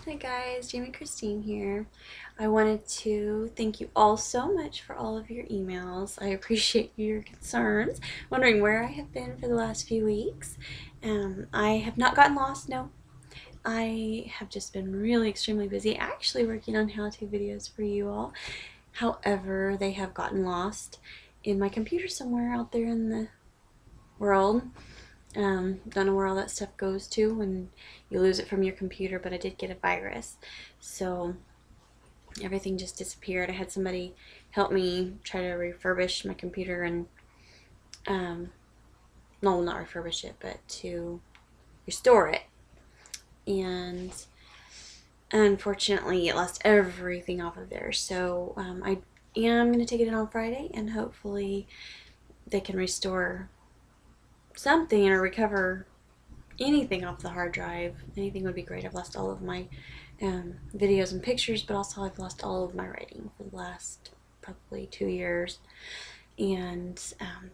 Hi guys, Jaime Kristine here. I wanted to thank you all so much for all of your emails. I appreciate your concerns, wondering where I have been for the last few weeks. I have not gotten lost, no. I have just been really extremely busy actually working on how-to videos for you all. However, they have gotten lost in my computer somewhere out there in the world. Don't know where all that stuff goes to when you lose it from your computer, but I did get a virus, so everything just disappeared. I had somebody help me try to refurbish my computer and no, not refurbish it, but to restore it, and unfortunately it lost everything off of there. So I am going to take it in on Friday, and hopefully they can restore something or recover anything off the hard drive. Anything would be great. I've lost all of my videos and pictures, but also I've lost all of my writing for the last probably 2 years. And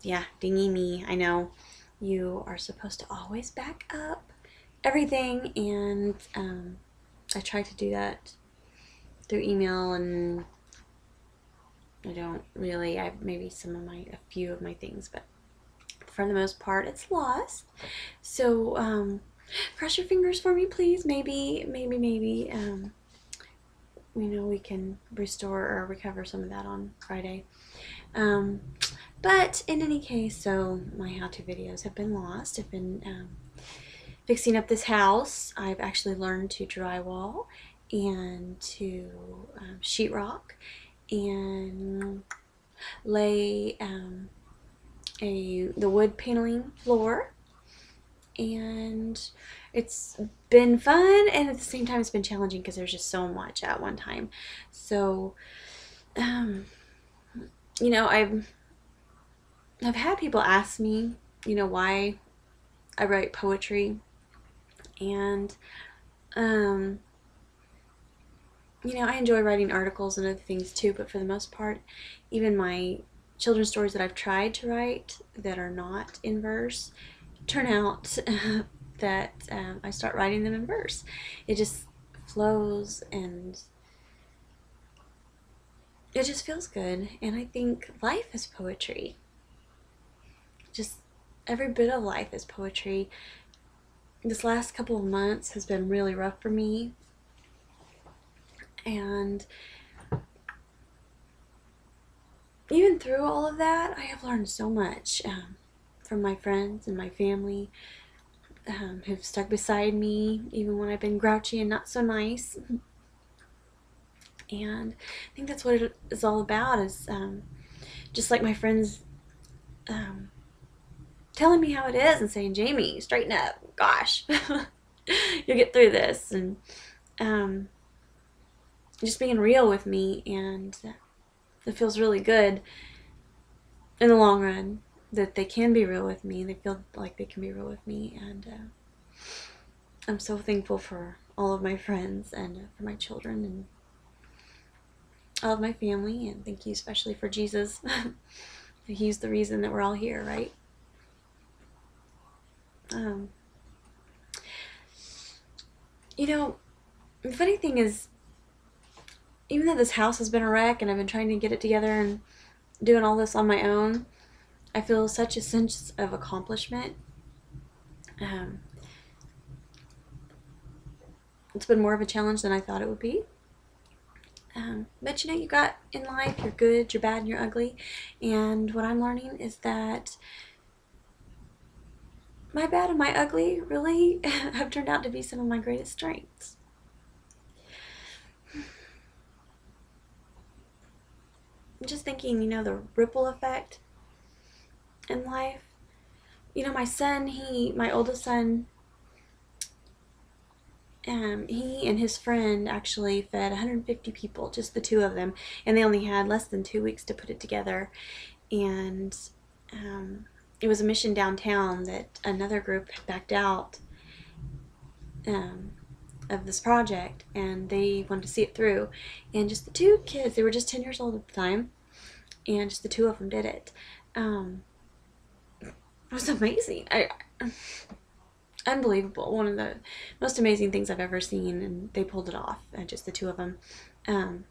yeah, dingy me. I know you are supposed to always back up everything, and I try to do that through email, and I don't really. I maybe a few of my things, but for the most part it's lost. So cross your fingers for me, please. Maybe we can restore or recover some of that on Friday. But in any case, so my how-to videos have been lost. I've been fixing up this house. I've actually learned to drywall and to sheetrock and lay the wood paneling floor, and it's been fun, and at the same time it's been challenging because there's just so much at one time. So you know, I've had people ask me, why I write poetry, and I enjoy writing articles and other things too, but for the most part, even my children's stories that I've tried to write that are not in verse turn out that I start writing them in verse. It just flows, and it just feels good. And I think life is poetry. Just every bit of life is poetry. This last couple of months has been really rough for me, and even through all of that, I have learned so much from my friends and my family who've stuck beside me even when I've been grouchy and not so nice. And I think that's what it is all about, is just like my friends telling me how it is and saying, Jamie, straighten up, gosh, you'll get through this, and just being real with me, and it feels really good in the long run that they can be real with me. They feel like they can be real with me, and I'm so thankful for all of my friends, and for my children, and all of my family, and thank you especially for Jesus. He's the reason that we're all here, right? The funny thing is, even though this house has been a wreck and I've been trying to get it together and doing all this on my own, I feel such a sense of accomplishment. It's been more of a challenge than I thought it would be. But you got in life, you're good, you're bad, and you're ugly. And what I'm learning is that my bad and my ugly really have turned out to be some of my greatest strengths. I'm just thinking, the ripple effect in life. My son, my oldest son, he and his friend actually fed 150 people, just the two of them, and they only had less than 2 weeks to put it together. And it was a mission downtown that another group had backed out of this project, and they wanted to see it through. And just the two kids, they were just 10 years old at the time, and just the two of them did it. It was amazing. unbelievable. One of the most amazing things I've ever seen, and they pulled it off, just the two of them. And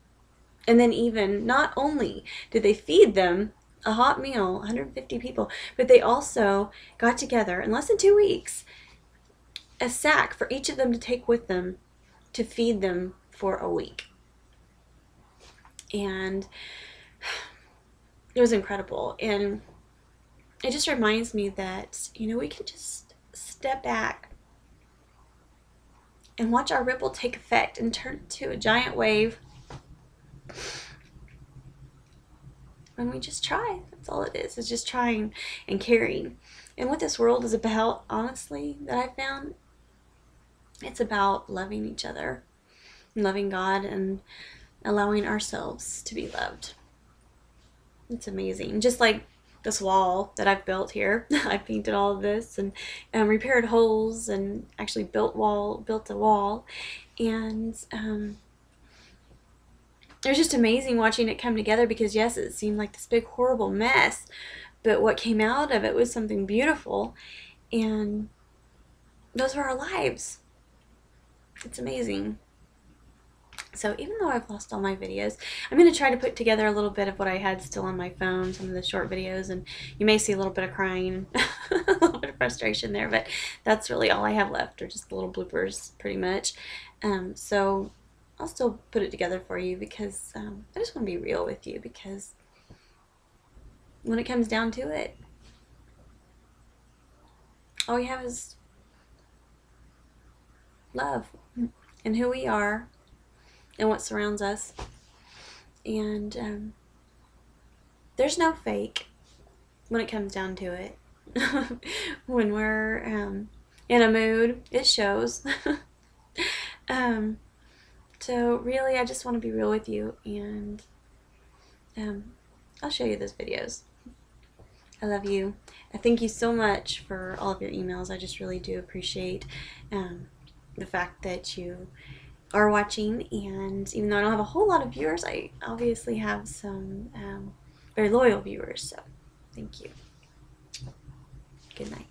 then even, not only did they feed them a hot meal, 150 people, but they also got together in less than 2 weeks, a sack for each of them to take with them to feed them for a week. And it was incredible. And it just reminds me that, you know, we can just step back and watch our ripple take effect and turn to a giant wave when we just try. That's all it is. It's just trying and caring. And what this world is about, honestly, that I've found, it's about loving each other, loving God, and allowing ourselves to be loved. It's amazing. Just like this wall that I've built here. I painted all of this and repaired holes and actually built a wall. And it was just amazing watching it come together, because yes, it seemed like this big horrible mess, but what came out of it was something beautiful. And those were our lives. It's amazing. So even though I've lost all my videos, I'm going to try to put together a little bit of what I had still on my phone, some of the short videos, and you may see a little bit of crying, a little bit of frustration there, but that's really all I have left, are just the little bloopers, pretty much. So I'll still put it together for you, because I just want to be real with you, because when it comes down to it, all we have is love and who we are and what surrounds us. And there's no fake when it comes down to it. When we're in a mood, it shows. So really, I just want to be real with you, and I'll show you those videos. I love you. I thank you so much for all of your emails. I just really do appreciate the fact that you are watching, and even though I don't have a whole lot of viewers, I obviously have some very loyal viewers, so thank you. Good night.